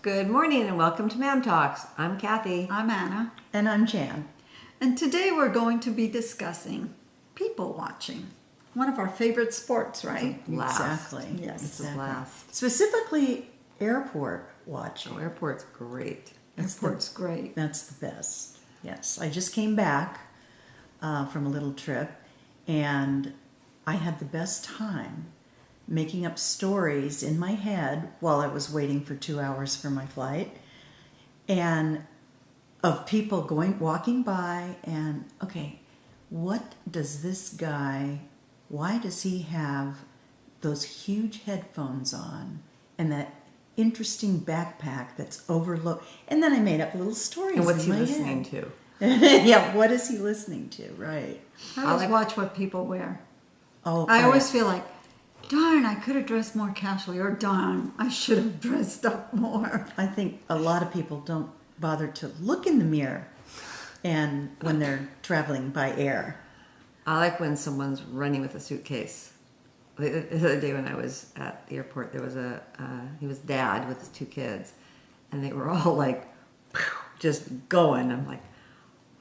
Good morning and welcome to Mam Talks. I'm Kathy. I'm Anna. And I'm Jan. And today we're going to be discussing people watching. One of our favorite sports, right? Exactly. Yes. It's a blast. Specifically, airport watching. Oh, airport's great. Airport's great. That's the best. Yes. I just came back from a little trip, and I had the best time making up stories in my head while I was waiting for 2 hours for my flight, and of people walking by, and okay, what does this guy, why does he have those huge headphones on and that interesting backpack that's overlooked? And then I made up little stories. And what's he in my listening head. to? Yeah, what is he listening to? Right. I always watch what people wear. Oh, I always feel like, darn, I could have dressed more casually, or darn, I should have dressed up more. I think a lot of people don't bother to look in the mirror and when they're traveling by air. I like when someone's running with a suitcase. The other day when I was at the airport, there was he was dad with his two kids, and they were all like, just going. I'm like,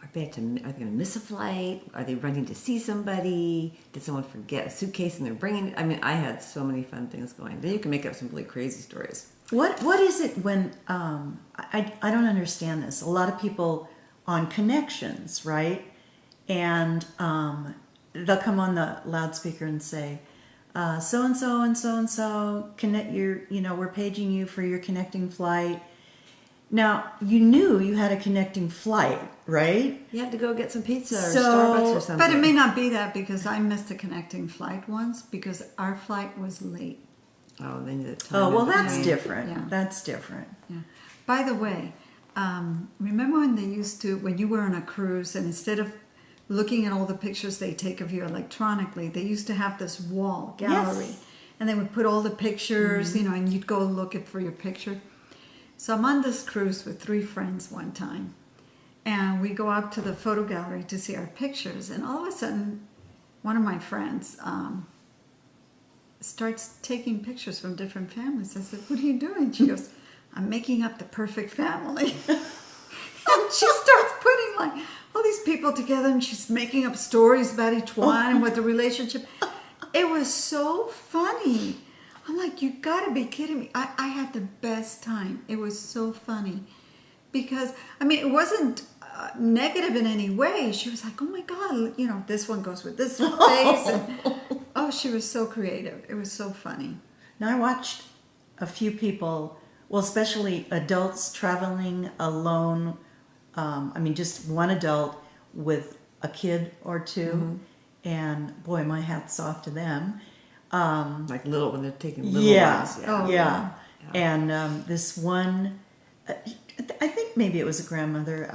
are they going to miss a flight? Are they running to see somebody? Did someone forget a suitcase and they're bringing it? I mean, I had so many fun things going. Then you can make up some really crazy stories. What is it when, I don't understand this. A lot of people on connections, right? And they'll come on the loudspeaker and say, so-and-so and so-and-so, we're paging you for your connecting flight. Now, you knew you had a connecting flight, right? You had to go get some pizza or Starbucks or something. But it may not be that, because I missed a connecting flight once because our flight was late. Oh, then the time. Oh, well, in that's between. different. Yeah. That's different. Yeah. By the way, remember when when you were on a cruise, and instead of looking at all the pictures they take of you electronically, they used to have this wall gallery, Yes. and they would put all the pictures, and you'd go look for your picture. So I'm on this cruise with 3 friends one time, and we go out to the photo gallery to see our pictures, and all of a sudden, one of my friends starts taking pictures from different families. I said, "What are you doing?" She goes, "I'm making up the perfect family." And she starts putting like all these people together, and she's making up stories about each one and what the relationship. It was so funny. I'm like, you gotta be kidding me. I had the best time. It was so funny. Because, it wasn't negative in any way. She was like, oh my God, this one goes with this face. And, she was so creative. It was so funny. Now, I watched a few people, well, especially adults traveling alone. Just one adult with a kid or two. Mm-hmm. And boy, my hat's off to them. Like when they're taking little ones. ones. Yeah. And this one, I think maybe it was a grandmother.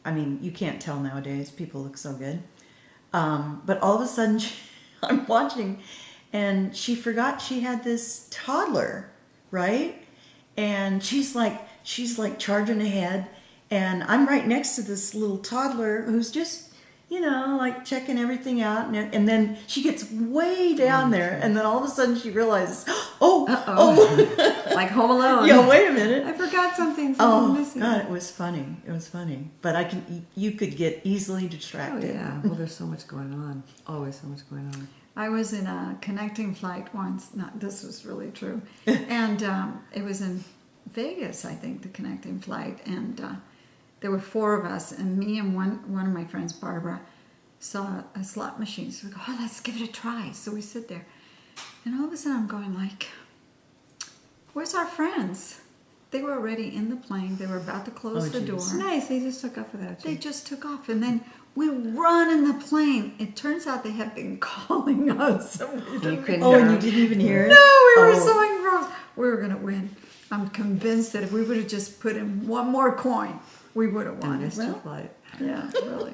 You can't tell nowadays. People look so good. But all of a sudden, I'm watching, and she forgot she had this toddler, right? And she's like charging ahead, and I'm right next to this little toddler who's just, checking everything out. And then she gets way down there, and then all of a sudden she realizes, oh. Like Home Alone. Yeah, wait a minute. I forgot something. Missing. God, it was funny. It was funny. But you could get easily distracted. Oh, yeah. Well, there's so much going on. Always so much going on. I was in a connecting flight once. This was really true. And it was in Vegas, I think, the connecting flight. And there were 4 of us, and me and one of my friends, Barbara, saw a slot machine. So we go, let's give it a try. So we sit there. And all of a sudden I'm going like, where's our friends? They were already in the plane. They were about to close the door. Nice. They just took off without you. They just took off. And then we run in the plane. It turns out they had been calling us. And we didn't couldn't Oh, and you didn't even hear it? No, we were so engrossed. We were going to win. I'm convinced that if we would have just put in one more coin, we would have won. And missed your flight. Yeah, really.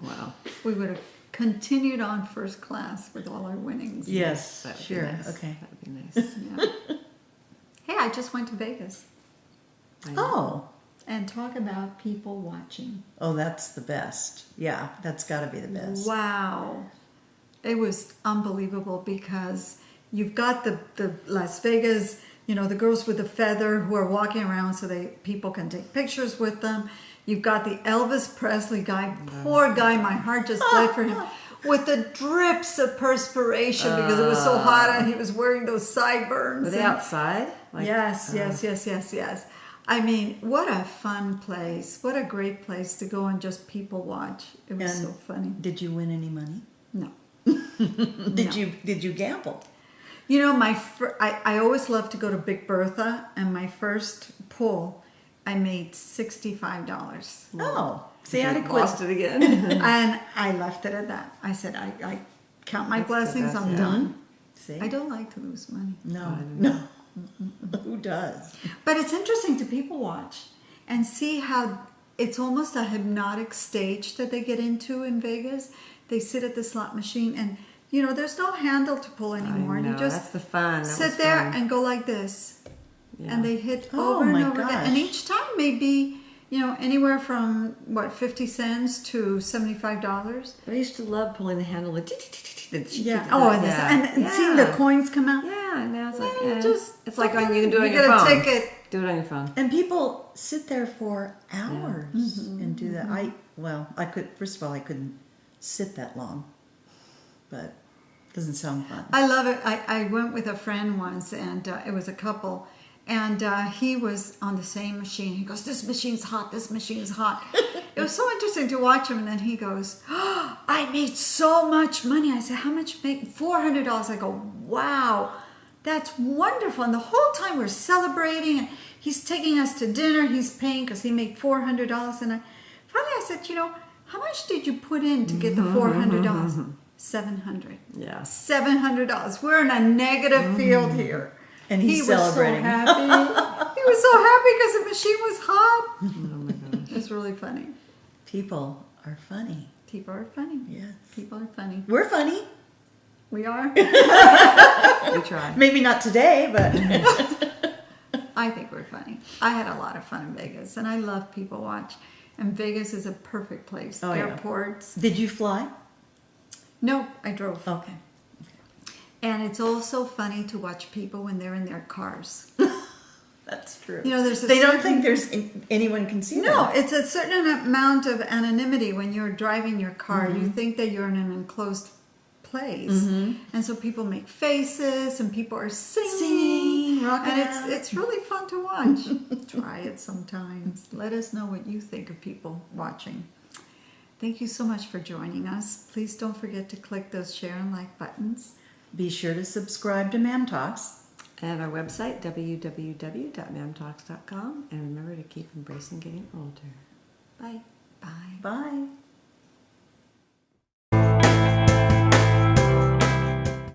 Wow. We would have continued on first class with all our winnings. Yes, That would be sure. nice. Okay. That would be nice. Yeah. Hey, I just went to Vegas. Oh. And talk about people watching. Oh, that's the best. Yeah, that's got to be the best. Wow. It was unbelievable because You've got the Las Vegas, the girls with the feather who are walking around so people can take pictures with them. You've got the Elvis Presley guy. Poor guy, my heart just bled for him. With the drips of perspiration because it was so hot and he was wearing those sideburns. Were they outside? Yes. I mean, what a fun place. What a great place to go and just people watch. It was so funny. Did you win any money? No. Did you gamble? I always loved to go to Big Bertha, and my first pull, I made $65. Oh, see, I'd have lost quit. it again. And I left it at that. I said, I count my blessings, good. I'm done. See, I don't like to lose money. no. Who does? But it's interesting to people watch and see how it's almost a hypnotic stage that they get into in Vegas. They sit at the slot machine and, there's no handle to pull anymore. I know, You just that's the fun. That sit was there fun. and go like this. Yeah. And they hit Oh, over and my over again. gosh. And each time may be, anywhere from, 50 cents to $75. I used to love pulling the handle. Yeah. Oh, and seeing the coins come out. Yeah, and now it's like, Yeah, it's like you can do it on you your get a phone. ticket. Do it on your phone. And people sit there for hours and do that. First of all, I couldn't sit that long, but it doesn't sound fun. I love it. I went with a friend once, and it was a couple, and he was on the same machine. He goes, "This machine's hot. This machine's hot." It was so interesting to watch him, and then he goes, "Oh, I made so much money." I said, "How much? Make $400." I go, "Wow, that's wonderful!" And the whole time we're celebrating, and he's taking us to dinner. He's paying because he made $400, and finally I said, "How much did you put in to get the $400?" $700. Yeah. $700. We're in a negative field here. And he's celebrating. Was so happy. He was so happy because the machine was hot. Oh my gosh. It was really funny. People are funny. People are funny. Yes. People are funny. We're funny. We are. We try. Maybe not today, but I think we're funny. I had a lot of fun in Vegas, and I love people watch. And Vegas is a perfect place. Oh, yeah. Airports. Did you fly? No, I drove. Okay. And it's also funny to watch people when they're in their cars. That's true. There's a They don't certain- think there's anyone can see No, them. it's a certain amount of anonymity when you're driving your car. You think that you're in an enclosed place, and so people make faces, and people are singing, rocking and out. it's really fun to watch. Try it sometimes. Let us know what you think of people watching. Thank you so much for joining us. Please don't forget to click those share and like buttons. Be sure to subscribe to Mam Talks. And our website, www.mamtalks.com. And remember to keep embracing getting older. Bye. Bye. Bye.